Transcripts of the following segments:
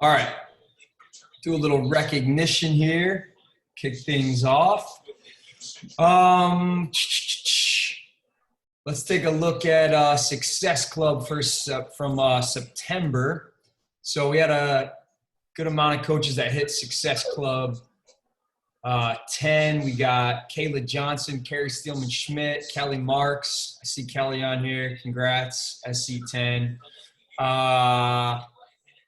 All right, do a little recognition here, kick things off. Let's take a look at Success Club first from September. So we had a good amount of coaches that hit Success Club 10. We got Kayla Johnson, Carrie Steelman-Schmidt, Kelly Marks. I see Kelly on here. Congrats, SC10.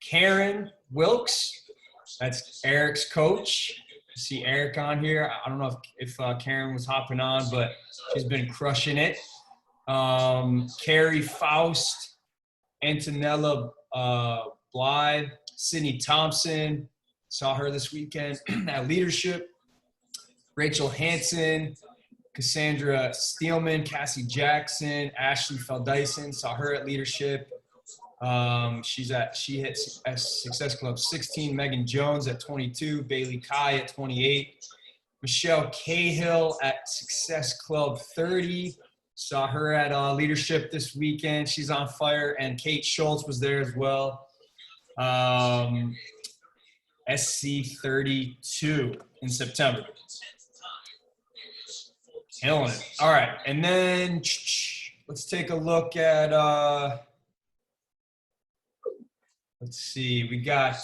Karen Wilkes, that's Eric's coach. I see Eric on here. I don't know if Karen was hopping on, but she's been crushing it. Carrie Faust, Antonella Blythe, Sydney Thompson, saw her this weekend at Leadership. Rachel Hansen, Cassandra Steelman, Cassie Jackson, Ashley Feldyson, saw her at Leadership. She hit Success Club 16. Megan Jones at 22. Bailey Kai at 28. Michelle Cahill at Success Club 30. Saw her at Leadership this weekend. She's on fire. And Kate Schultz was there as well. SC 32 in September. Killing it. All right. And then let's take a look at let's see, we got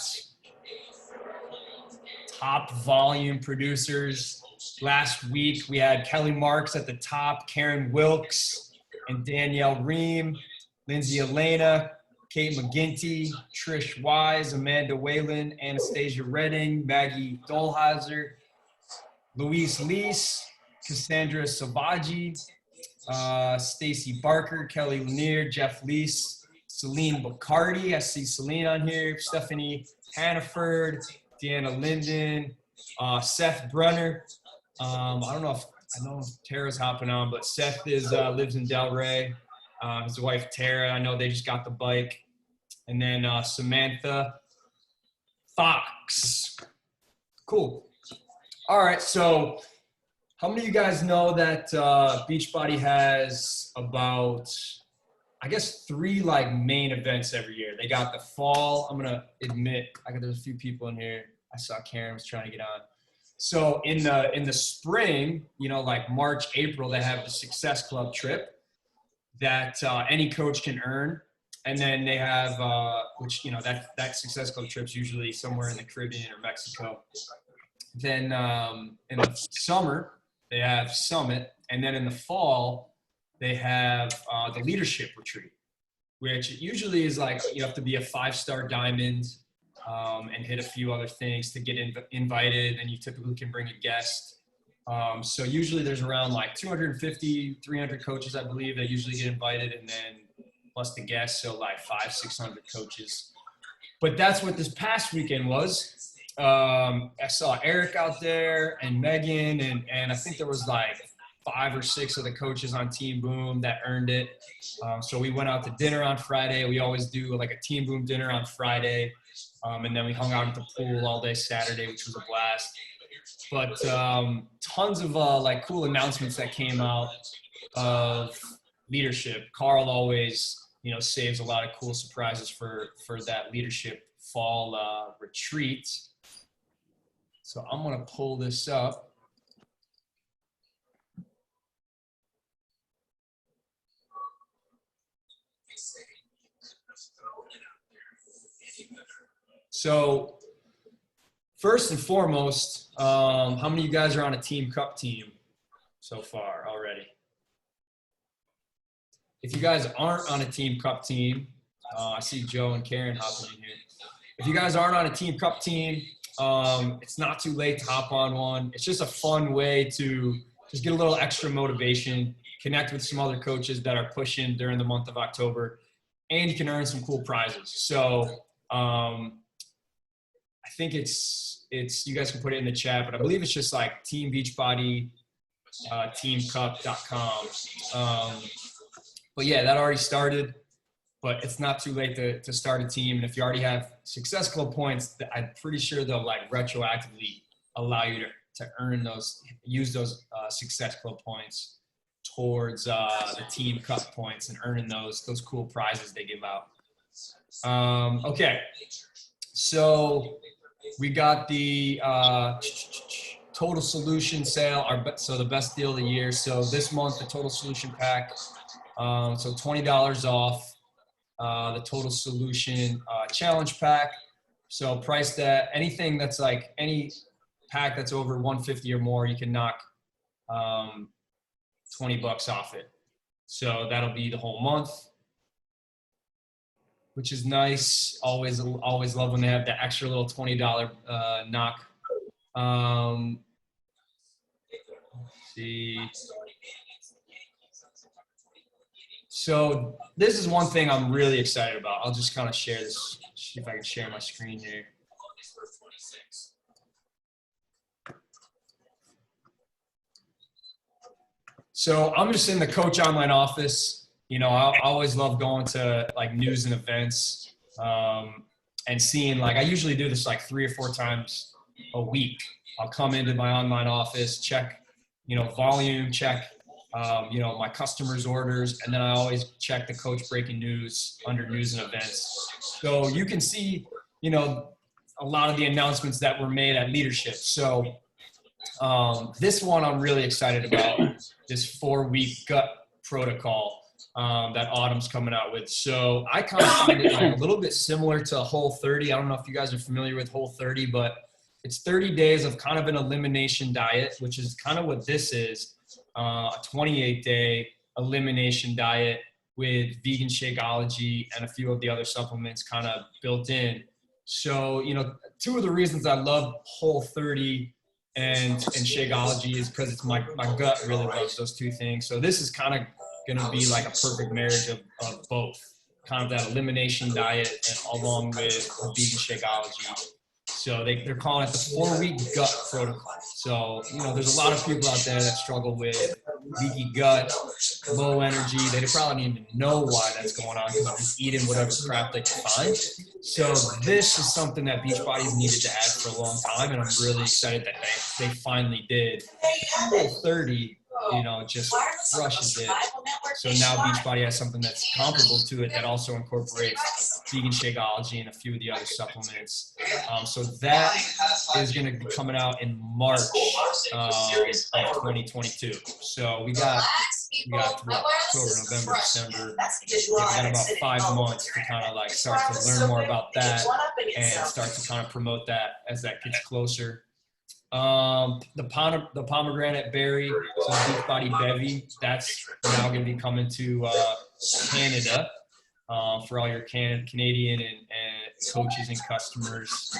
top volume producers. Last week, we had Kelly Marks at the top, Karen Wilkes and Danielle Ream, Lindsay Elena, Kate McGinty, Trish Wise, Amanda Whalen, Anastasia Redding, Maggie Dolheiser, Louise Lease, Cassandra Savaji, Stacy Barker, Kelly Lanier, Jeff Lease, Celine Bacardi, I see Celine on here, Stephanie Hannaford, Deanna Linden, Seth Brunner. I know if Tara's hopping on, but Seth lives in Delray. His wife Tara, I know they just got the bike. And then Samantha Fox. Cool. All right, so how many of you guys know that Beachbody has about, I guess, 3 like main events every year? They got the fall. I'm gonna admit, there's a few people in here. I saw Karen was trying to get on. So in the spring, like March, April, they have the Success Club trip that any coach can earn, and then they have which that Success Club trip's usually somewhere in the Caribbean or Mexico. Then in the summer they have Summit, and then in the fall they have the Leadership Retreat, which usually is like you have to be a 5-star diamond and hit a few other things to get invited, and you typically can bring a guest. So usually there's around like 250, 300 coaches, I believe, that usually get invited, and then plus the guests, so like 500-600 coaches. But that's what this past weekend was. I saw Eric out there and Megan, and I think there was like 5 or 6 of the coaches on Team Boom that earned it. So we went out to dinner on Friday. We always do like a Team Boom dinner on Friday. And then we hung out at the pool all day Saturday, which was a blast. But tons of like cool announcements that came out of Leadership. Carl always, saves a lot of cool surprises for that Leadership fall retreat. So I'm going to pull this up. So first and foremost, how many of you guys are on a Team Cup team so far already? If you guys aren't on a Team Cup team, I see Joe and Karen hopping in here. If you guys aren't on a Team Cup team, it's not too late to hop on one. It's just a fun way to just get a little extra motivation, connect with some other coaches that are pushing during the month of October, and you can earn some cool prizes. So I think it's you guys can put it in the chat, but I believe it's just like Team Beachbody, teamcup.com. But yeah, that already started, but it's not too late to start a team. And if you already have Success Club points, I'm pretty sure they'll like retroactively allow you to earn those, use those Success Club points towards the Team Cup points and earning those cool prizes they give out. Okay. So we got the Total Solution sale, so the best deal of the year. So this month, the Total Solution pack, so $20 off the Total Solution challenge pack. So priced at anything that's like any pack that's over 150 or more, you can knock 20 bucks off it. So that'll be the whole month, which is nice. Always love when they have the extra little $20 knock. Let's see. So this is one thing I'm really excited about. I'll just kind of share this, see if I can share my screen here. So I'm just in the Coach Online office. You know, I always love going to like news and events and seeing, like, I usually do this like 3 or 4 times a week. I'll come into my online office, check, you know, volume, check, you know, my customers' orders, and then I always check the coach breaking news under news and events. So you can see, you know, a lot of the announcements that were made at leadership. So this one I'm really excited about, this 4-week gut protocol that Autumn's coming out with. So I kind of find it like a little bit similar to Whole30. I don't know if you guys are familiar with Whole30, but it's 30 days of kind of an elimination diet, which is kind of what this is, a 28-day elimination diet with vegan Shakeology and a few of the other supplements kind of built in. So, you know, 2 of the reasons I love Whole30 and Shakeology is because it's my gut really loves those 2 things. So this is kind of going to be like a perfect marriage of both, kind of that elimination diet and along with the vegan Shakeology. So they're calling it the 4-week gut protocol. So, you know, there's a lot of people out there that struggle with leaky gut, low energy. They probably don't even know why that's going on because they're just eating whatever crap they can find. So this is something that Beachbody's needed to add for a long time, and I'm really excited that they finally did. Whole30, you know, just crushes it. So now Beachbody has something that's comparable to it that also incorporates vegan Shakeology and a few of the other supplements. So that is going to be coming out in March of 2022. So we got October, November, December. We got about 5 months to kind of like start to learn more about that and start to kind of promote that as that gets closer. The pomegranate berry, so Beachbody Bevy, that's now going to be coming to Canada for all your Canadian and coaches and customers.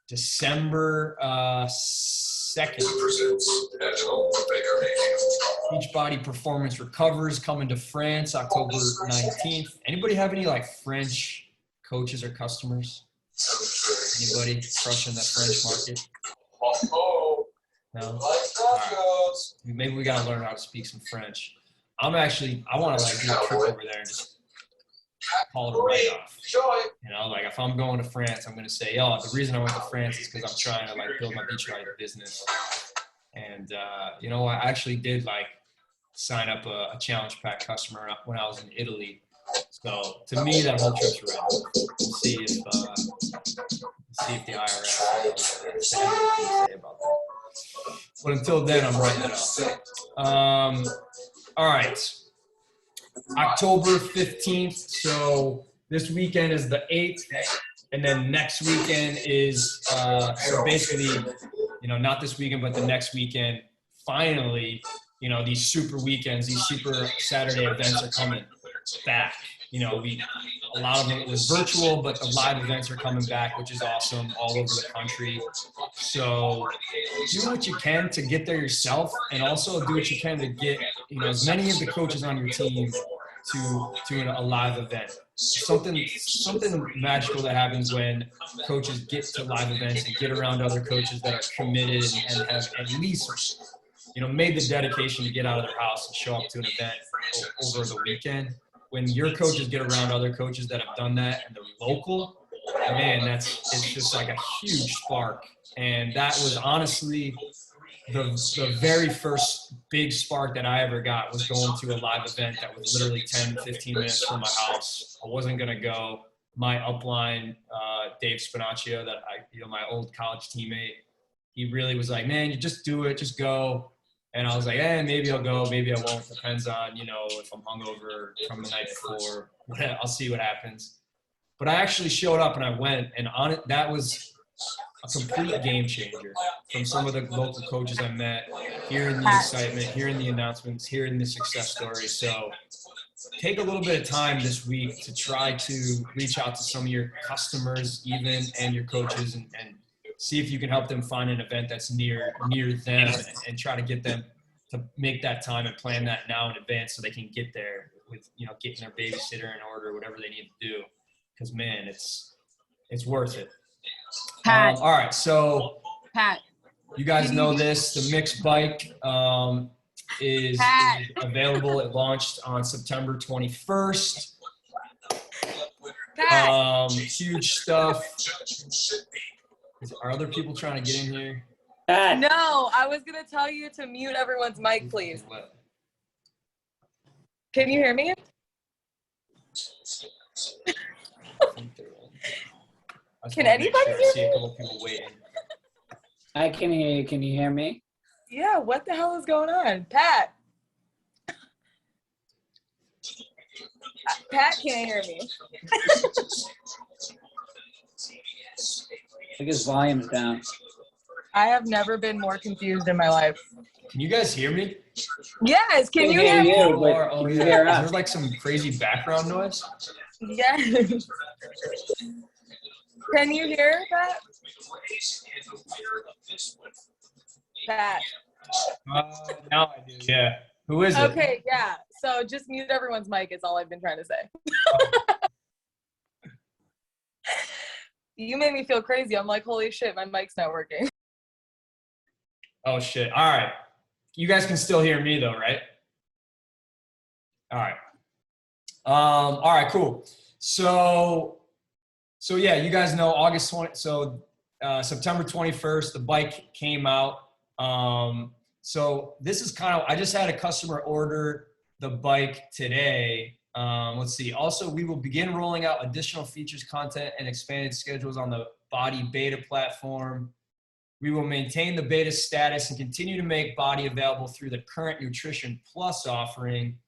December 2nd. Beachbody Performance Recovers coming to France October 19th. Anybody have any like French coaches or customers? Anybody crushing that French market? No? Right. Maybe we gotta learn how to speak some French. I want to like do a trip over there and just call it a write-off. You know, like if I'm going to France, I'm gonna say, oh, the reason I went to France is because I'm trying to like build my Beachbody business. And you know, I actually did like sign up a challenge pack customer when I was in Italy. So to me, that whole trip's right. We'll see if the IRS has anything to say about that. But until then, I'm writing it up. All right. October 15th. So this weekend is the 8th. And then next weekend is, so basically, you know, not this weekend, but the next weekend, finally, you know, these super weekends, these super Saturday events are coming back. You know, a lot of it was virtual, but the live events are coming back, which is awesome, all over the country. So do what you can to get there yourself, and also do what you can to get, you know, as many of the coaches on your team to a live event. Something magical that happens when coaches get to live events and get around other coaches that are committed and have at least, you know, made the dedication to get out of their house and show up to an event over the weekend. When your coaches get around other coaches that have done that and they're local, man, it's just like a huge spark. And that was honestly the very first big spark that I ever got was going to a live event that was literally 10 to 15 minutes from my house. I wasn't going to go. My upline Dave Spinaccio, my old college teammate. He really was like, man, you just do it, just go. And I was like, maybe I'll go, maybe I won't. Depends on, if I'm hungover from the night before. I'll see what happens. But I actually showed up and I went, and on it, that was a complete game changer from some of the local coaches I met, hearing the excitement, hearing the announcements, hearing the success story. So take a little bit of time this week to try to reach out to some of your customers even and your coaches and see if you can help them find an event that's near them and try to get them to make that time and plan that now in advance so they can get there with, getting their babysitter in order, whatever they need to do. Because, man, it's worth it. Pat. All right, so Pat, you guys know this. The mixed bike is available. It launched on September 21st. Huge stuff. Are other people trying to get in here? No, I was going to tell you to mute everyone's mic, please. Can you hear me? Can anybody hear me? A couple people waiting. I can hear you. Can you hear me? Yeah, what the hell is going on? Pat. Pat can't hear me. I think his volume's down. I have never been more confused in my life. Can you guys hear me? Yes, can you hear me? Is there like some crazy background noise? Yes. Can you hear that? Pat. Now I do, yeah. Who is it? Okay, yeah. So just mute everyone's mic is all I've been trying to say. You made me feel crazy. I'm like, holy shit, my mic's not working. Oh, shit. All right. You guys can still hear me, though, right? All right. All right, cool. So yeah, you guys know August 20. So September 21st, the bike came out. So this is I just had a customer order the bike today. Let's see. Also, we will begin rolling out additional features, content, and expanded schedules on the Body beta platform. We will maintain the beta status and continue to make Body available through the current Nutrition Plus offering.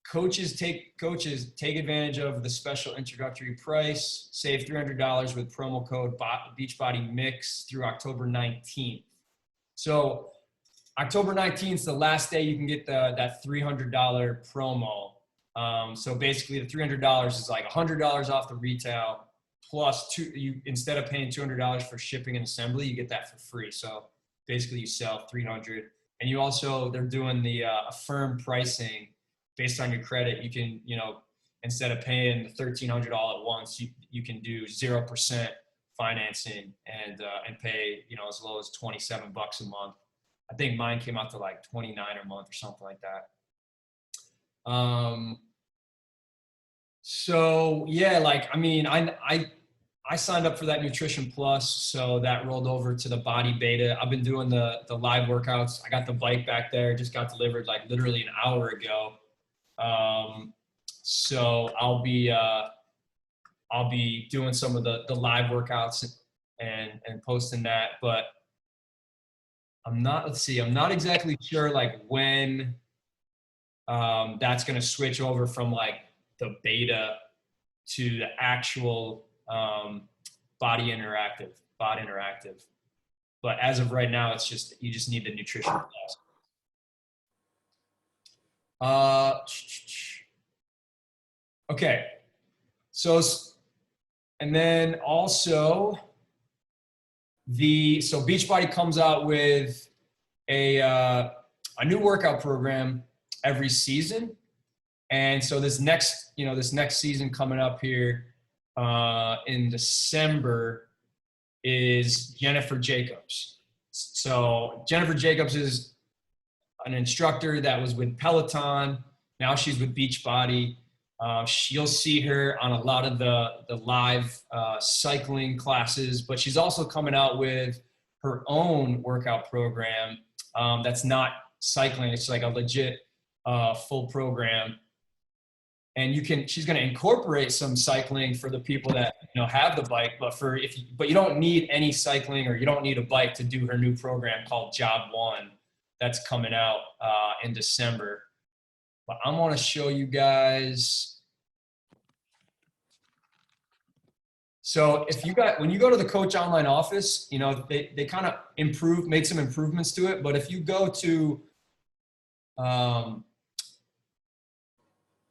Coaches take advantage of the special introductory price. Save $300 with promo code Beachbody Mix through October 19th. So October 19th is the last day you can get that $300 promo. So basically the $300 is like $100 off the retail plus instead of paying $200 for shipping and assembly, you get that for free. So basically you sell $300, and you also, they're doing the affirm pricing based on your credit. You can, instead of paying the $1,300 all at once, you can do 0% financing and pay, as low as $27 a month. I think mine came out to like $29 a month or something like that. So yeah, I signed up for that Nutrition Plus, so that rolled over to the Body beta. I've been doing the live workouts. I got the bike back there, just got delivered like literally an hour ago. So I'll be doing some of the live workouts and posting that, but I'm not exactly sure like when that's going to switch over from like the beta to the actual Body Interactive. But as of right now, it's just, you just need the Nutrition Plus. Okay. So, and then also so Beachbody comes out with a new workout program every season. And so this next season coming up here in December is Jennifer Jacobs. So Jennifer Jacobs is an instructor that was with Peloton. Now she's with Beachbody. You'll see her on a lot of the live cycling classes, but she's also coming out with her own workout program that's not cycling. It's like a legit full program. and she's going to incorporate some cycling for the people that, have the bike, but you don't need any cycling, or you don't need a bike to do her new program called Job 1 that's coming out in December. But I want to show you guys. So when you go to the Coach Online office, they kind of make some improvements to it. But if you go to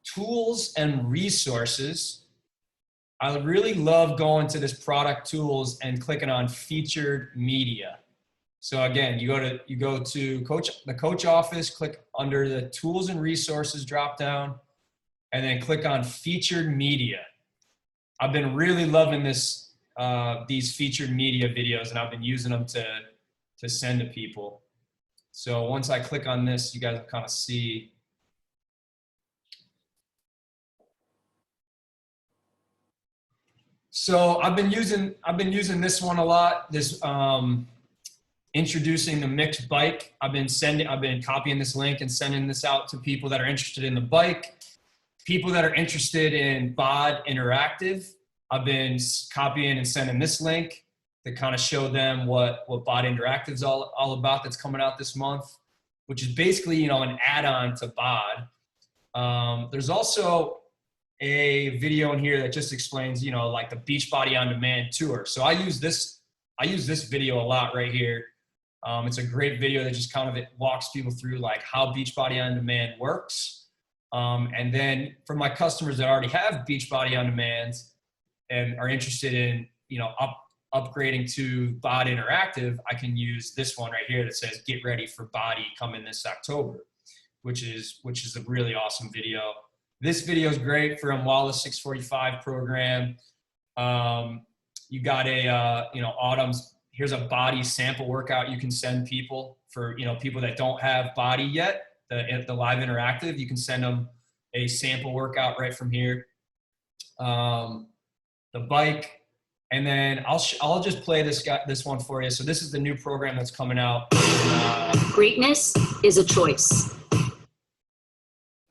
tools and resources, I really love going to this product tools and clicking on featured media. So again, you go to the coach office, click under the tools and resources drop down, and then click on featured media. I've been really loving these featured media videos, and I've been using them to send to people. So once I click on this, you guys will kind of see. So I've been using this one a lot. This introducing the mixed bike. I've been copying this link and sending this out to people that are interested in the bike, people that are interested in BOD Interactive. I've been copying and sending this link to kind of show them what BOD Interactive is all about. That's coming out this month, which is basically an add-on to BOD. There's also a video in here that just explains, like the Beachbody on Demand tour. So I use this video a lot right here. It's a great video that just kind of walks people through like how Beachbody on Demand works. And then for my customers that already have Beachbody on Demand and are interested in, upgrading to BOD Interactive, I can use this one right here that says "Get ready for Body coming this October," which is a really awesome video. This video is great for Wallace 645 program. You got Autumn's, here's a body sample workout you can send people for, people that don't have body yet, the live interactive. You can send them a sample workout right from here. The bike, and then I'll just play this one for you. So this is the new program that's coming out. Greatness is a choice.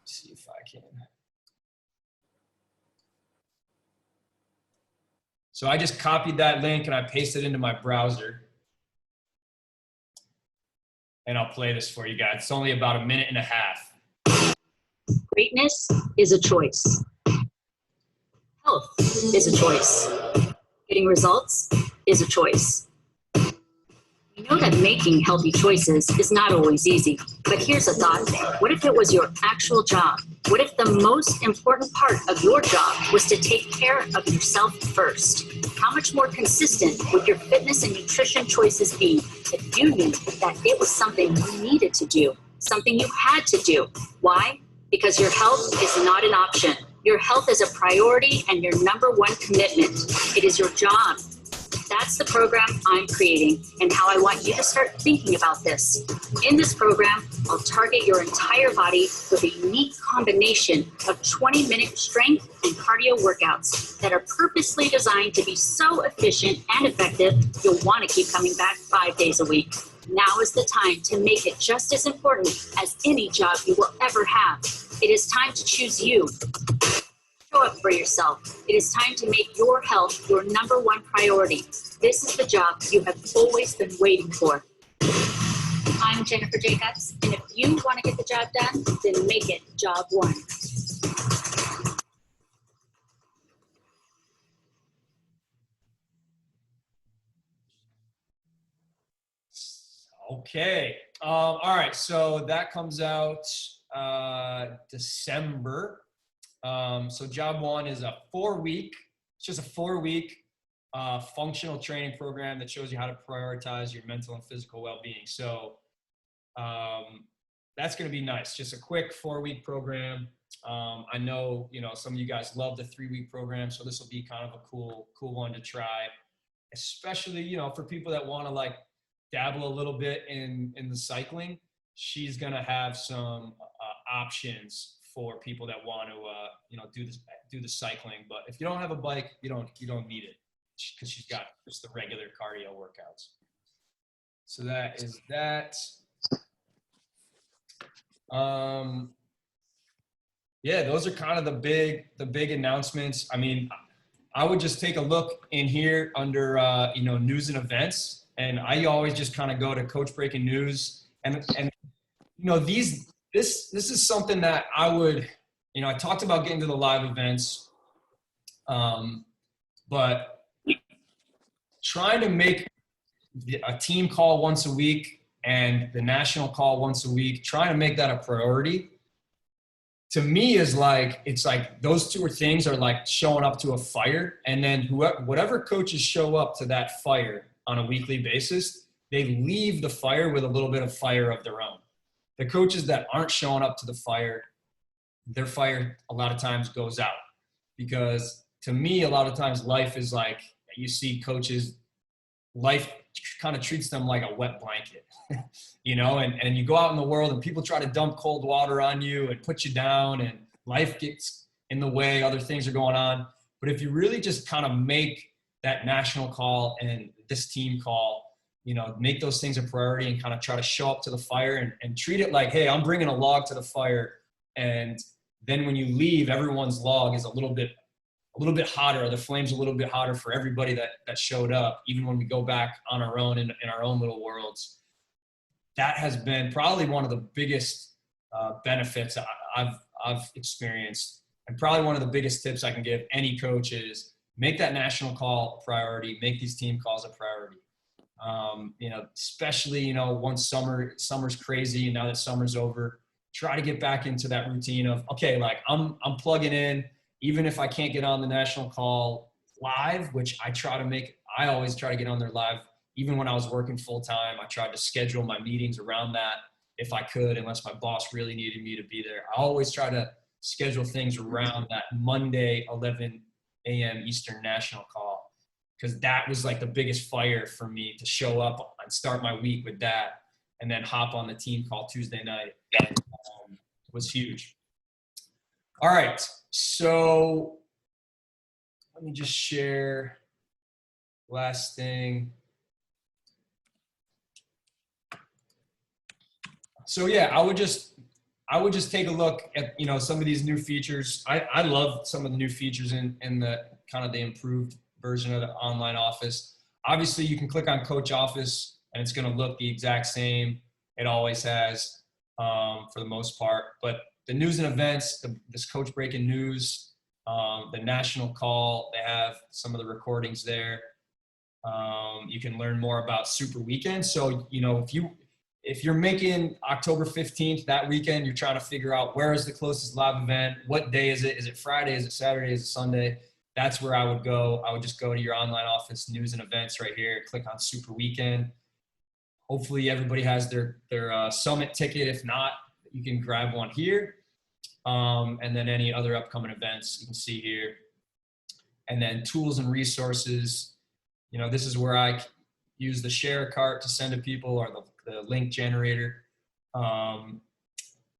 See if I can. So I just copied that link and I pasted it into my browser. And I'll play this for you guys. It's only about a minute and a half. Greatness is a choice. Health is a choice. Getting results is a choice. We know that making healthy choices is not always easy, but here's a thought. What if it was your actual job? What if the most important part of your job was to take care of yourself first? How much more consistent would your fitness and nutrition choices be if you knew that it was something you needed to do, something you had to do? Why? Because your health is not an option. Your health is a priority and your #1 commitment. It is your job. That's the program I'm creating and how I want you to start thinking about this. In this program, I'll target your entire body with a unique combination of 20-minute strength and cardio workouts that are purposely designed to be so efficient and effective, you'll want to keep coming back 5 days a week. Now is the time to make it just as important as any job you will ever have. It is time to choose you. Show up for yourself. It is time to make your health your #1 priority. This is the job you have always been waiting for. I'm Jennifer Jacobs, and if you want to get the job done, then make it job 1. Okay. All right. So that comes out December. So job 1 is a 4-week, it's just a 4-week functional training program that shows you how to prioritize your mental and physical well-being. So that's going to be nice. Just a quick 4-week program. I know, some of you guys love the 3-week program, so this will be kind of a cool one to try, especially, for people that want to like dabble a little bit in the cycling. She's going to have some options for people that want to, do the cycling. But if you don't have a bike, you don't need it, because she's got just the regular cardio workouts. So that is that. Yeah, those are kind of the big announcements. I mean, I would just take a look in here under news and events, and I always just kind of go to Coach Breaking News, and this is something that I would, I talked about getting to the live events, but trying to make a team call once a week and the national call once a week, trying to make that a priority, to me is like, it's like those two things are like showing up to a fire, and then whatever coaches show up to that fire on a weekly basis, they leave the fire with a little bit of fire of their own. The coaches that aren't showing up to the fire, their fire a lot of times goes out, because to me, a lot of times life is like, you see coaches, life kind of treats them like a wet blanket, and you go out in the world and people try to dump cold water on you and put you down, and life gets in the way, other things are going on. But if you really just kind of make that national call and this team call, make those things a priority and kind of try to show up to the fire and treat it like, hey, I'm bringing a log to the fire. And then when you leave, everyone's log is a little bit hotter, or the flame's a little bit hotter for everybody that showed up, even when we go back on our own in our own little worlds. That has been probably one of the biggest benefits I've experienced, and probably one of the biggest tips I can give any coach is make that national call a priority, make these team calls a priority. Especially, once summer's crazy, and now that summer's over, try to get back into that routine of, okay, like I'm plugging in, even if I can't get on the national call live, which I always try to get on there live. Even when I was working full time, I tried to schedule my meetings around that if I could, unless my boss really needed me to be there. I always try to schedule things around that Monday, 11 a.m. Eastern national call, because that was like the biggest fire for me to show up and start my week with that, and then hop on the team call Tuesday night. Was huge. All right, so let me just share last thing. So yeah, I would just take a look at some of these new features. I love some of the new features in the kind of the improved version of the online office. Obviously, you can click on Coach Office and it's going to look the exact same. It always has, for the most part. But the news and events, this Coach Breaking News, the national call, they have some of the recordings there. You can learn more about Super Weekend. So, if you're making October 15th, that weekend, you're trying to figure out where is the closest live event, what day is it? Is it Friday? Is it Saturday? Is it Sunday? That's where I would go. I would just go to your online office, news and events right here, click on Super Weekend. Hopefully everybody has their summit ticket. If not, you can grab one here. And then any other upcoming events you can see here. And then tools and resources. This is where I use the share cart to send to people, or the link generator.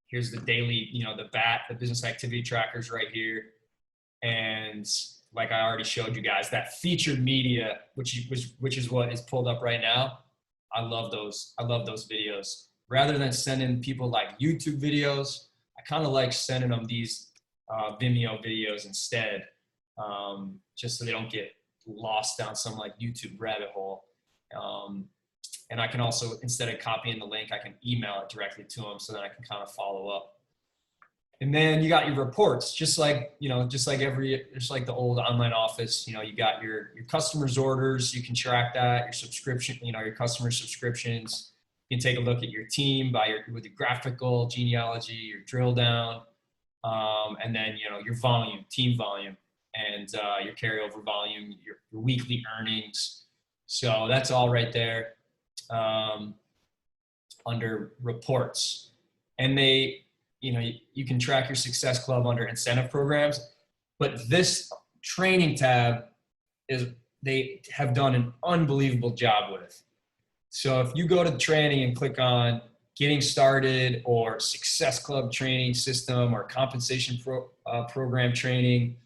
Here's the daily, the BAT, the business activity trackers right here. And like I already showed you guys, that featured media, which is what is pulled up right now. I love those. I love those videos. Rather than sending people like YouTube videos, I kind of like sending them these Vimeo videos instead, just so they don't get lost down some like YouTube rabbit hole. And I can also, instead of copying the link, I can email it directly to them, so that I can kind of follow up. And then you got your reports, just like the old online office. You got your customers' orders. You can track that. Your subscription, your customer subscriptions. You can take a look at your team with your graphical genealogy, your drill down, and then your volume, team volume, and your carryover volume, your weekly earnings. So that's all right there under reports. And you can track your Success Club under incentive programs, but this training tab they have done an unbelievable job with. So if you go to the training and click on getting started, or Success Club training system, or compensation program training,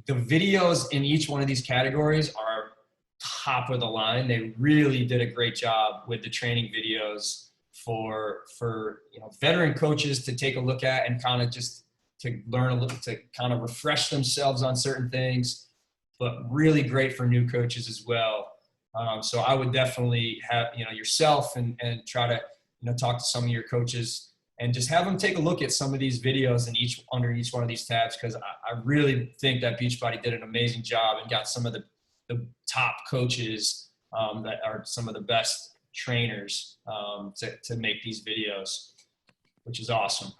the videos in each one of these categories are top of the line. They really did a great job with the training videos for veteran coaches to take a look at and kind of just to learn a little, to kind of refresh themselves on certain things, but really great for new coaches as well. So I would definitely have, yourself and try to, talk to some of your coaches and just have them take a look at some of these videos and under each one of these tabs. Cause I really think that Beachbody did an amazing job and got some of the top coaches that are some of the best trainers to make these videos, which is awesome.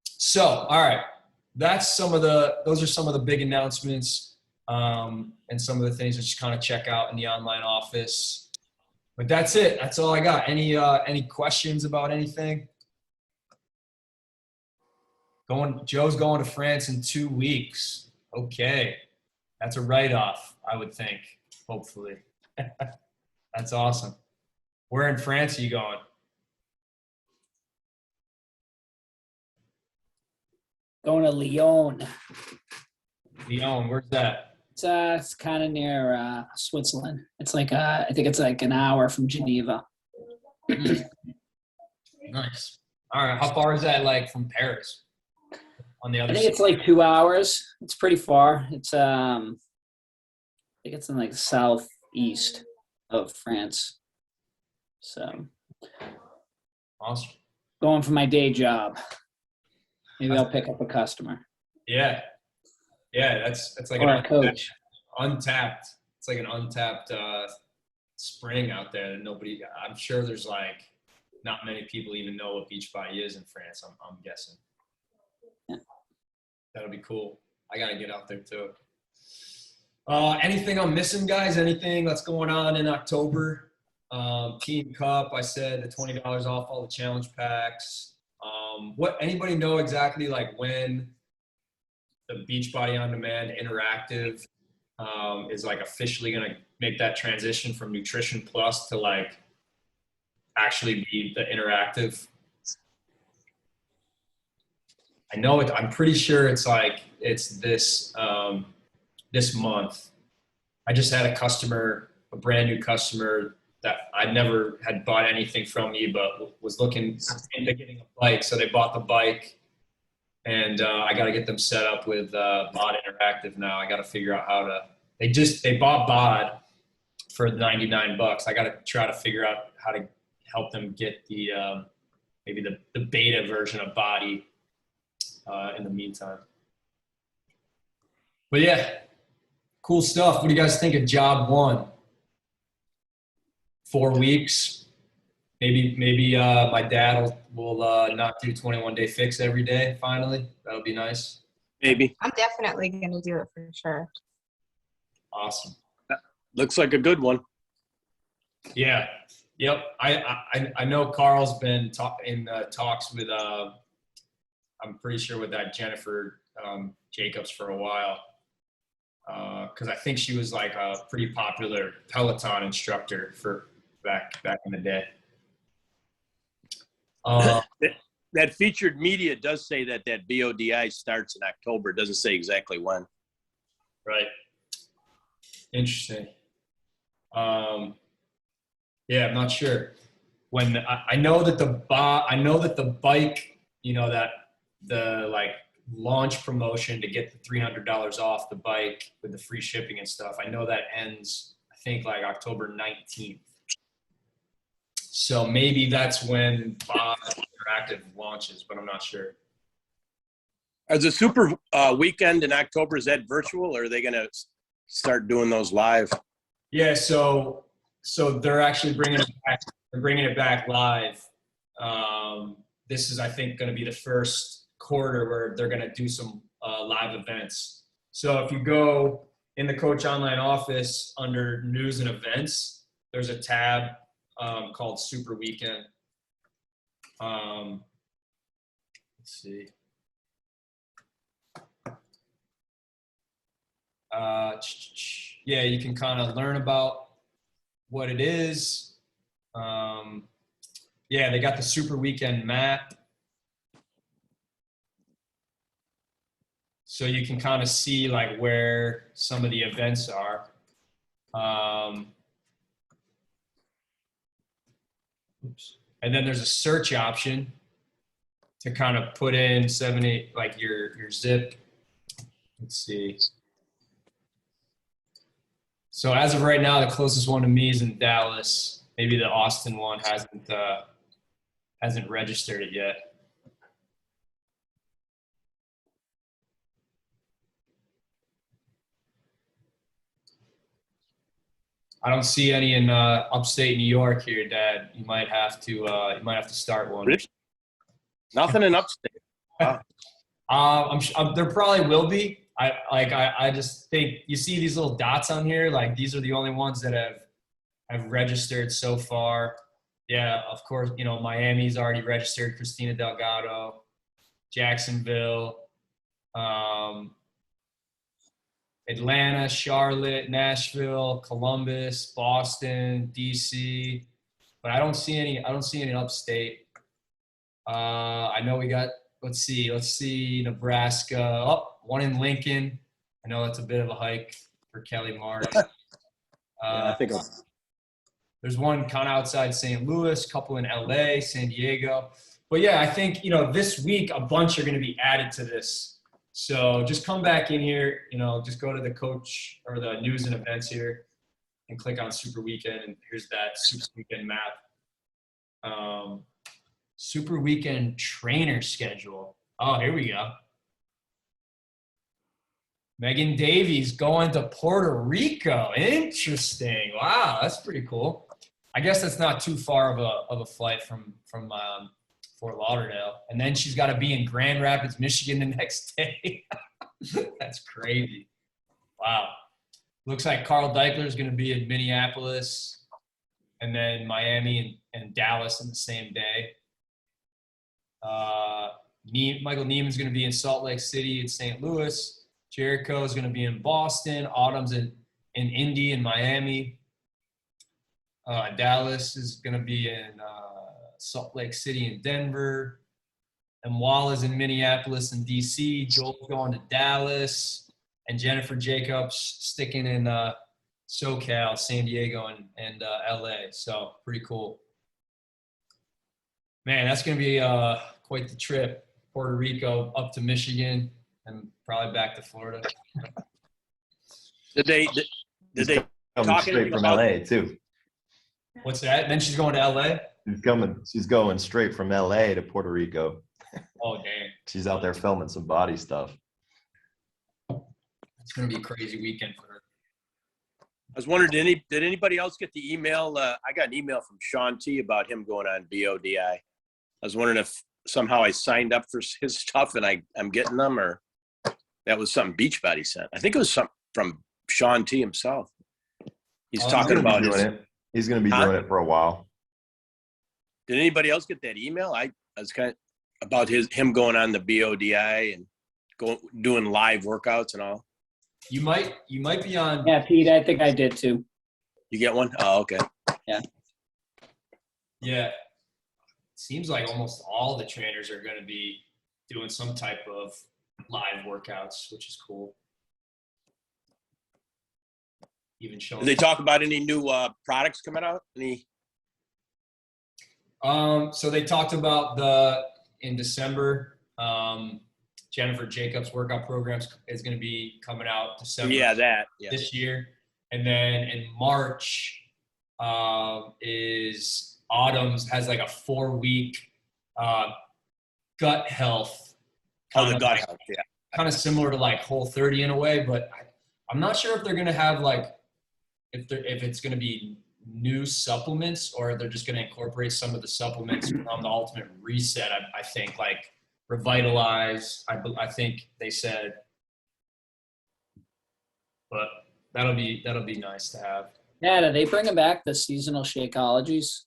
So, all right, those are some of the big announcements and some of the things that you kind of check out in the online office. But that's it. That's all I got. Any questions about anything? Joe's going to France in 2 weeks. Okay. That's a write-off, I would think, hopefully. That's awesome. Where in France are you going? Going to Lyon. Lyon, where's that? It's kind of near Switzerland. It's like I think it's like an hour from Geneva. Nice. All right. How far is that like from Paris? On the other I think side? it's like 2 hours. It's pretty far. It's I think it's in like southeast of France. So Awesome. going for my day job. Maybe I'll pick up a customer Yeah. Yeah, that's like or an a coach. untapped. It's like an untapped spring out there that I'm sure there's like not many people even know what Beachbody is in France. I'm guessing. Yeah. That'll be cool. I gotta get out there too. Anything I'm missing, guys? Anything that's going on in October? Team Cup, I said the $20 off all the challenge packs. Anybody know exactly like when the Beachbody On Demand Interactive is like officially going to make that transition from Nutrition Plus to like actually be the interactive? I know it. I'm pretty sure it's this this month. I just had a brand new customer that I never had bought anything from me, but was looking into getting a bike. So they bought the bike. And I got to get them set up with Bod Interactive now. I got to figure out how to. They bought Bod for $99. I got to try to figure out how to help them get the maybe the beta version of Body in the meantime. But yeah, cool stuff. What do you guys think of job 1? 4 weeks. Maybe my dad will not do 21-day fix every day. Finally, that'll be nice. Maybe. I'm definitely going to do it for sure. Awesome. Looks like a good one. Yeah. Yep. I know Carl's been in talks with I'm pretty sure with that Jennifer Jacobs for a while because I think she was like a pretty popular Peloton instructor for back in the day. That featured media does say that BODI starts in October. It doesn't say exactly when. Right. Interesting. Yeah, I'm not sure. When I know that the bike, that the like launch promotion to get the $300 off the bike with the free shipping and stuff. I know that ends, I think, like October 19th. So maybe that's when Bod Interactive launches, but I'm not sure. Is the super weekend in October, is that virtual or are they going to start doing those live? Yeah, so they're actually bringing it back. They're bringing it back live. This is, I think, going to be the first quarter where they're going to do some live events. So if you go in the Coach Online office under News and Events, there's a tab called Super Weekend. Let's see. Yeah, you can kind of learn about what it is. Yeah, they got the Super Weekend map. So you can kind of see like where some of the events are. Oops. And then there's a search option. to kind of put in 7, 8, like your zip. Let's see. So as of right now, the closest one to me is in Dallas. Maybe the Austin one hasn't registered it yet. I don't see any in upstate New York here, Dad. You might have to start one. Really? Nothing in upstate. Wow. There probably will be. I just think you see these little dots on here. Like these are the only ones that have registered so far. Yeah, of course. Miami's already registered. Christina Delgado, Jacksonville, Atlanta, Charlotte, Nashville, Columbus, Boston, DC. But I don't see any upstate. I know we got. Let's see, Nebraska. Oh, one in Lincoln. I know that's a bit of a hike for Kelly Mark. I think there's one kind of outside St. Louis, couple in LA, San Diego. But yeah, I think, this week a bunch are going to be added to this. So just come back in here, just go to the coach or the news and events here and click on Super Weekend. And here's that Super Weekend map. Super Weekend trainer schedule. Oh, here we go. Megan Davies going to Puerto Rico. Interesting. Wow, that's pretty cool. I guess that's not too far of a flight from Fort Lauderdale. And then she's got to be in Grand Rapids, Michigan the next day. That's crazy. Wow. Looks like Carl Deichler is going to be in Minneapolis and then Miami and Dallas in the same day. Michael Neiman's going to be in Salt Lake City and St. Louis. Jericho is going to be in Boston. Autumn's in Indy and Miami. Dallas is going to be in Salt Lake City and Denver. And Walla's in Minneapolis and DC. Joel's going to Dallas. And Jennifer Jacobs sticking in SoCal, San Diego, and LA. So pretty cool. Man, that's going to be quite the trip. Puerto Rico up to Michigan and probably back to Florida. Did they Coming talk straight anything from about- LA too. What's that? And then she's going to LA? She's going straight from LA to Puerto Rico. Oh, dang. She's out there filming some body stuff. It's going to be a crazy weekend for her. I was wondering, did anybody else get the email? I got an email from Sean T about him going on BODI. I was wondering if somehow I signed up for his stuff and I'm getting them, or that was something Beachbody sent. I think it was something from Sean T himself. He's talking about doing it. He's going to be doing it for a while. Did anybody else get that email? I was kind of about him going on the BODI and doing live workouts and all. You might be on. Yeah, Pete, I think I did too. You get one? Oh, okay. Yeah. Seems like almost all the trainers are going to be doing some type of live workouts, which is cool. Even showing. Did they talk about any new products coming out? Any? So they talked about in December, Jennifer Jacobs workout programs is going to be coming out December. Yeah. This year. And then in March is Autumn's has like a 4-week gut health. Oh, the gut health, yeah. Kind of similar to like Whole30 in a way, but I'm not sure if they're going to have like, if it's going to be new supplements or they're just going to incorporate some of the supplements from the Ultimate Reset. I think like Revitalize, I think they said, but that'll be nice to have. Yeah, are they bringing back the seasonal Shakeologies?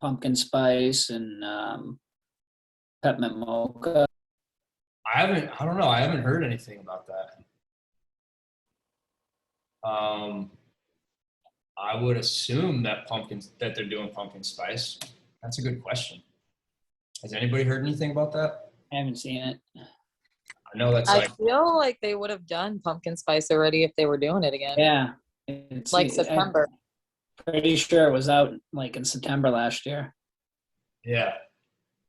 Pumpkin spice and peppermint mocha. I don't know. I haven't heard anything about that. I would assume that they're doing pumpkin spice. That's a good question. Has anybody heard anything about that? I haven't seen it. I know that's I like, feel like they would have done pumpkin spice already if they were doing it again. Yeah. Like September. I'm pretty sure it was out like in September last year. yeah.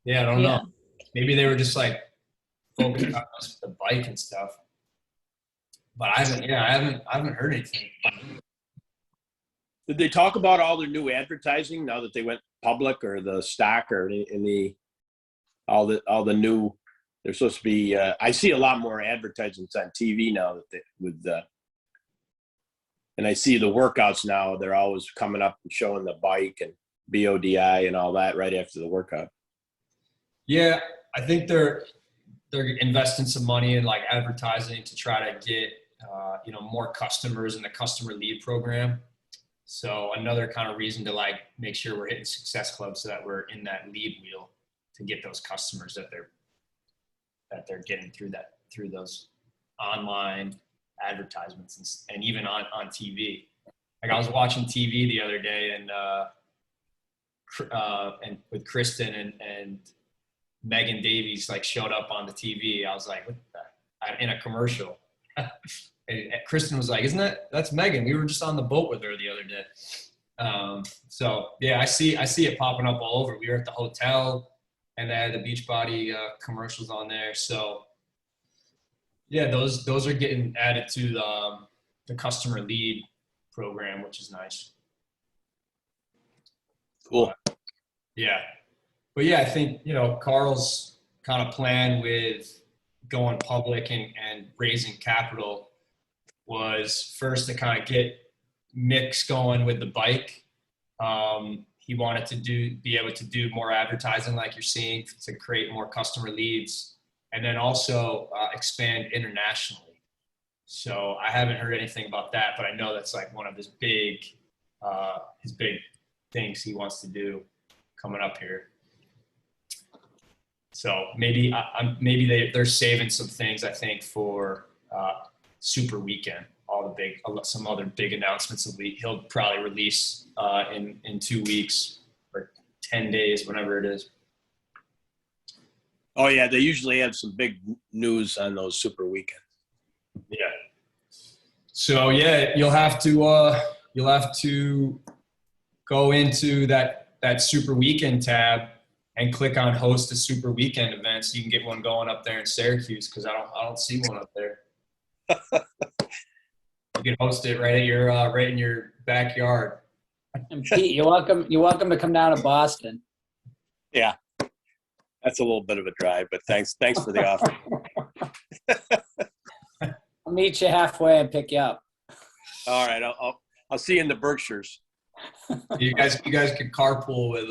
I don't know. maybe they were just like focused on the bike and stuff. But I haven't heard anything. Did they talk about all their new advertising now that they went public, or the stock, or all the new? There's supposed to be. I see a lot more advertisements on TV now and I see the workouts now. They're always coming up and showing the bike and BODI and all that right after the workout. Yeah, I think they're investing some money in like advertising to try to get more customers in the customer lead program. So another kind of reason to like make sure we're hitting Success Club so that we're in that lead wheel to get those customers that they're getting through those online advertisements and even on TV. Like I was watching TV the other day and with Kristen and Megan Davies like showed up on the TV. I was like, what the? In a commercial. And Kristen was like, that's Megan. We were just on the boat with her the other day. So yeah, I see it popping up all over. We were at the hotel and they had the Beachbody commercials on there. So yeah, those are getting added to the customer lead program, which is nice. Cool. Yeah. But yeah, I think, Carl's kind of plan with going public and raising capital was first to kind of get mix going with the bike. He wanted to be able to do more advertising like you're seeing to create more customer leads, and then also expand internationally. So I haven't heard anything about that, but I know that's like one of his big things he wants to do coming up here. So maybe they're saving some things, I think, for Super Weekend. Some other big announcements he'll probably release in 2 weeks or 10 days, whenever it is. Oh yeah, they usually have some big news on those Super Weekends. Yeah. So yeah, you'll have to go into that Super Weekend tab and click on host a Super Weekend event so you can get one going up there in Syracuse, because I don't see one up there. You can host it right in your backyard. And Pete, you're welcome to come down to Boston. Yeah, that's a little bit of a drive, but thanks for the offer. I'll meet you halfway and pick you up. All right, I'll see you in the Berkshires. You guys could carpool with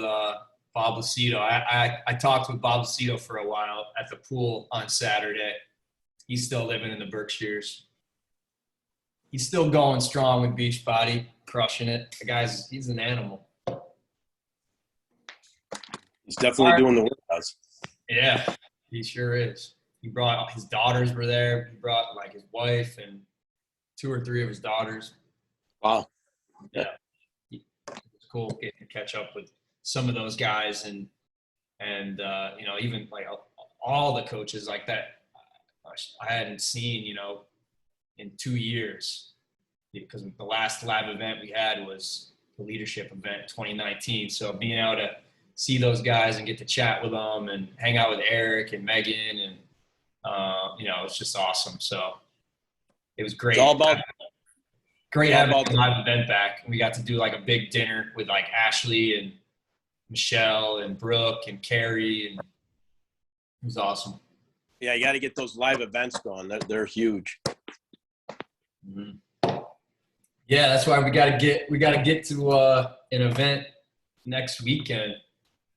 Bob Lucido. I talked with Bob Lucido for a while at the pool on Saturday. He's still living in the Berkshires. He's still going strong with Beachbody, crushing it. He's an animal. He's definitely doing the workouts. Yeah, he sure is. He brought his daughters were there. He brought like his wife and 2 or 3 of his daughters. Wow. Yeah. It's cool getting to catch up with some of those guys and even like all the coaches like that I hadn't seen, in 2 years, because the last live event we had was the leadership event 2019. So being able to see those guys and get to chat with them and hang out with Eric and Megan and it's just awesome. So it was great. It's all about having the live event back. We got to do like a big dinner with like Ashley and Michelle and Brooke and Carrie, and it was awesome. Yeah, you got to get those live events going. They're huge. Mm-hmm. Yeah, that's why we got to get to an event next weekend.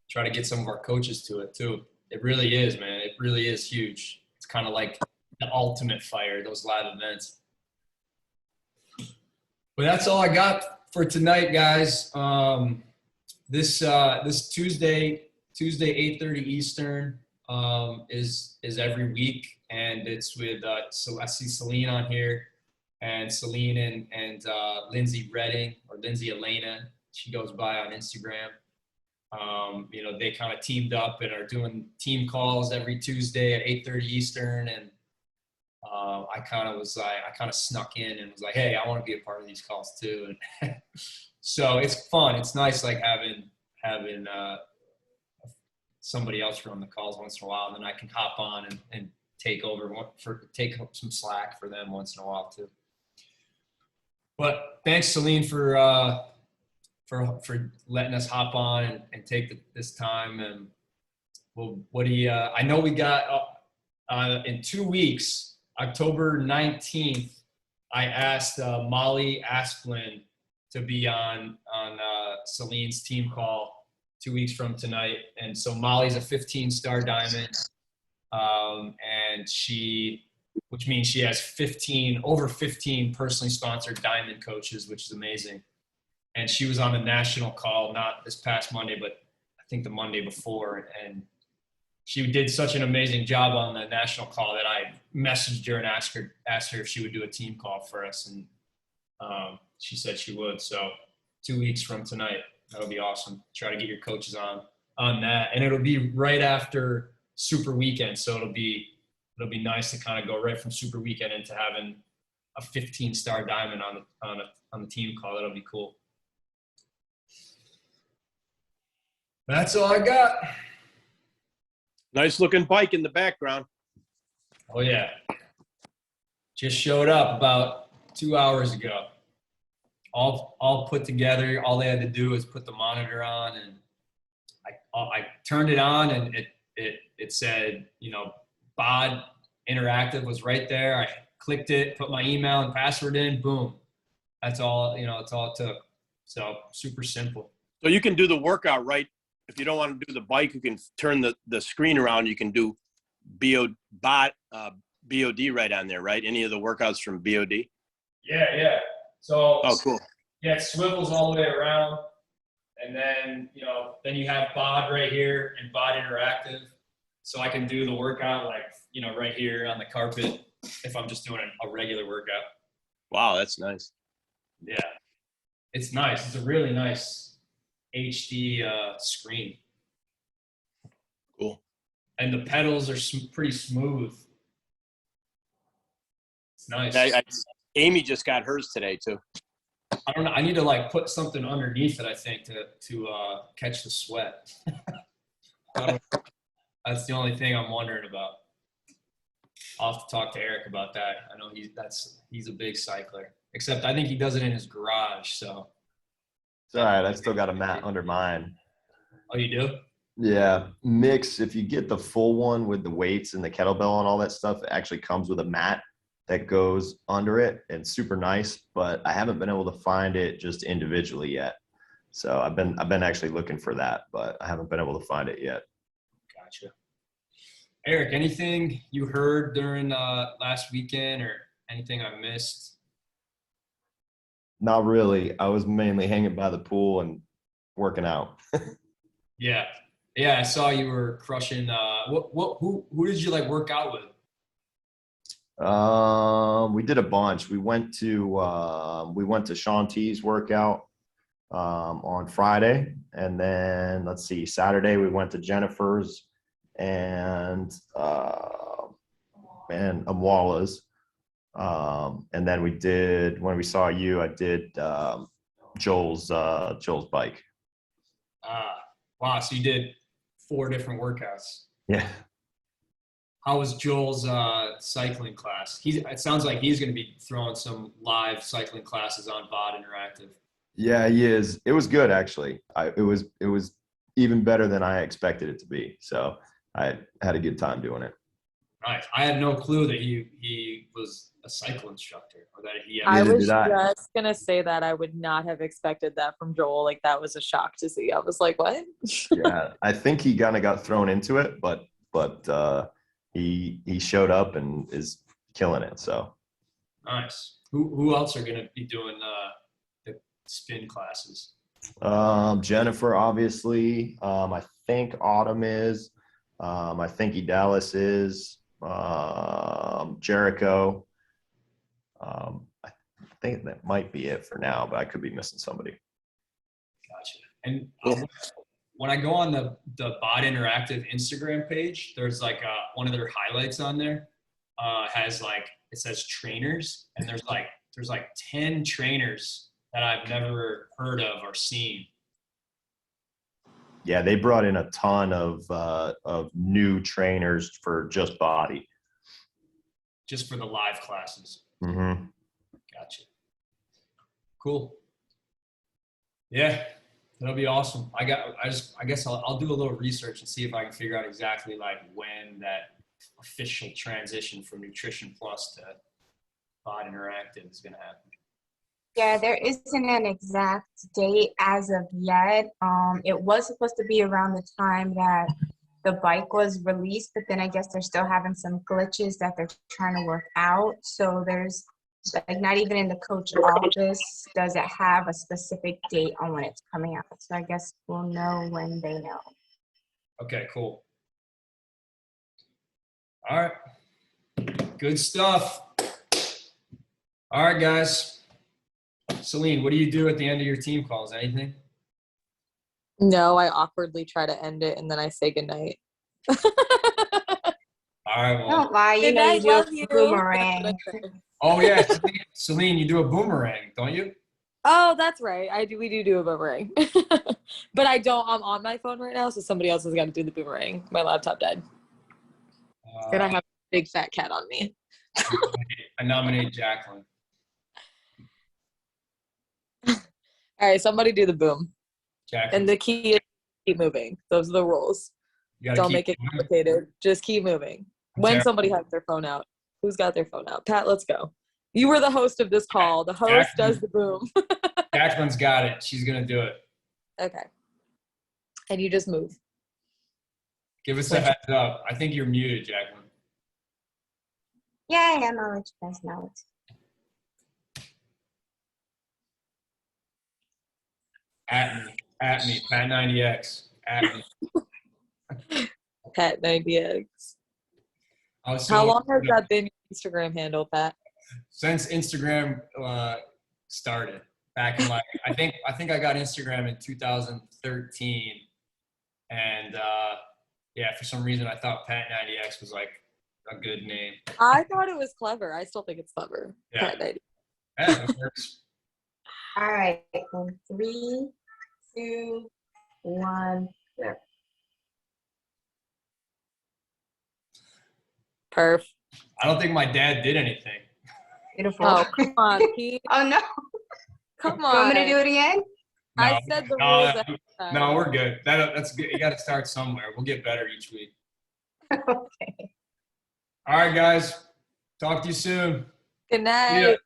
Try to get some of our coaches to it too. It really is, man. It really is huge. It's kind of like the ultimate fire, those live events. But that's all I got for tonight, guys. This Tuesday 8:30 Eastern is every week, and it's with so I see Celine on here, and Celine and Lindsay Redding, or Lindsay Elena, she goes by on Instagram. They kind of teamed up and are doing team calls every Tuesday at 8:30 Eastern, and I kind of snuck in and was like, hey, I want to be a part of these calls too. And so it's fun. It's nice, like having somebody else run the calls once in a while, and then I can hop on and take some slack for them once in a while too. But thanks, Celine, for letting us hop on and take this time. And well, I know we got in 2 weeks, October 19th, I asked Molly Asplin to be on Celine's team call 2 weeks from tonight. And so Molly's a 15-star diamond. And which means she has over 15 personally sponsored diamond coaches, which is amazing. And she was on the national call, not this past Monday, but I think the Monday before. And she did such an amazing job on the national call that I messaged her and asked her if she would do a team call for us. And she said she would. So 2 weeks from tonight, that'll be awesome. Try to get your coaches on that. And it'll be right after Super Weekend. So it'll be nice to kind of go right from Super Weekend into having a 15-star diamond on the team call. That'll be cool. That's all I got. Nice looking bike in the background. Oh yeah. Just showed up about 2 hours ago. All put together. All they had to do was put the monitor on, and I turned it on, and it said, BOD Interactive was right there. I clicked it, put my email and password in, boom. That's all, that's all it took. So super simple. So you can do the workout, right? If you don't want to do the bike, you can turn the screen around. You can do BOD right on there, right? Any of the workouts from BOD? Yeah. So, oh, cool. Yeah, it swivels all the way around. And then, then you have BOD right here and BOD Interactive. So I can do the workout right here on the carpet if I'm just doing a regular workout. Wow, that's nice. Yeah, it's nice. It's a really nice HD screen. Cool. And the pedals are pretty smooth. It's nice. Amy just got hers today too. I don't know. I need to put something underneath it, I think, to catch the sweat. That's the only thing I'm wondering about. I'll have to talk to Eric about that. I know he's a big cycler. Except I think he does it in his garage, so. It's all right. I still got a mat under mine. Oh, you do? Yeah. Mix, if you get the full one with the weights and the kettlebell and all that stuff, it actually comes with a mat that goes under it, and super nice, but I haven't been able to find it just individually yet. So I've been actually looking for that, but I haven't been able to find it yet. Gotcha. Eric, anything you heard during last weekend or anything I missed? Not really. I was mainly hanging by the pool and working out. Yeah. I saw you were crushing. Who did you work out with? We did a bunch. We went to Shaun T's workout on Friday, and then let's see, Saturday we went to Jennifer's and Amwala's. And then when we saw you, I did Joel's bike. Wow. So you did 4 different workouts. Yeah. How was Joel's cycling class? It sounds like he's going to be throwing some live cycling classes on BOD Interactive. Yeah, he is. It was good, actually. It was even better than I expected it to be. So I had a good time doing it. Nice. I had no clue that he was a cycle instructor, or that he. I was did I. just gonna say that I would not have expected that from Joel. That was a shock to see. I was like, what? Yeah, I think he kind of got thrown into it, but he showed up and is killing it. So Nice. Who else are going to be doing the spin classes? Jennifer, obviously. I think Autumn is. I think Dallas is. Jericho. I think that might be it for now, but I could be missing somebody. Gotcha. And when I go on the BOD Interactive Instagram page, there's one of their highlights on there has it says trainers, and there's 10 trainers that I've never heard of or seen. Yeah, they brought in a ton of new trainers for just body. Just for the live classes. Mm-hmm. Gotcha. Cool. Yeah, that'll be awesome. I guess I'll do a little research and see if I can figure out exactly like when that official transition from Nutrition Plus to Body Interactive is going to happen. Yeah, there isn't an exact date as of yet. It was supposed to be around the time that the bike was released, but then I guess they're still having some glitches that they're trying to work out. So there's like not even in the coach office does it have a specific date on when it's coming out. So I guess we'll know when they know. Okay, cool. All right. Good stuff. All right, guys. Celine, what do you do at the end of your team calls? Anything? No, I awkwardly try to end it and then I say goodnight. All right, well. Don't lie, you Good know night, you do love a you. boomerang. Oh, yeah. Celine, you do a boomerang, don't you? Oh, that's right. We do a boomerang. But I'm on my phone right now, so somebody else has got to do the boomerang. My laptop died. And I have a big fat cat on me. I nominate Jacqueline. All right, somebody do the boom. Jacqueline. And the key is keep moving. Those are the rules. You gotta Don't keep make it moving. complicated. Just keep moving. When Terrible. somebody has their phone out. Who's got their phone out? Pat, let's go. You were the host of this call. The host Jacqueline. does the boom. Jacqueline's got it. She's going to do it. Okay. And you just move. Give us a heads up. I think you're muted, Jacqueline. Yeah, I am. I'll let you guys know. At me, Pat90X. At me. Pat 90X. How How long has that been your Instagram handle, Pat? Since Instagram started back in like I think I got Instagram in 2013, and yeah, for some reason I thought Pat90X was like a good name. I thought it was clever. I still think it's clever. Yeah. Pat 90. Yeah, it works. All right. In 3, 2, 1. There. Perf. I don't think my dad did anything. Beautiful. Oh, come on, Pete. Oh, no. Come You want on. me to do it again? No, I said the no, rules. ahead of time. No, we're good. That's good. You got to start somewhere. We'll get better each week. Okay. All right, guys. Talk to you soon. Good night. See ya.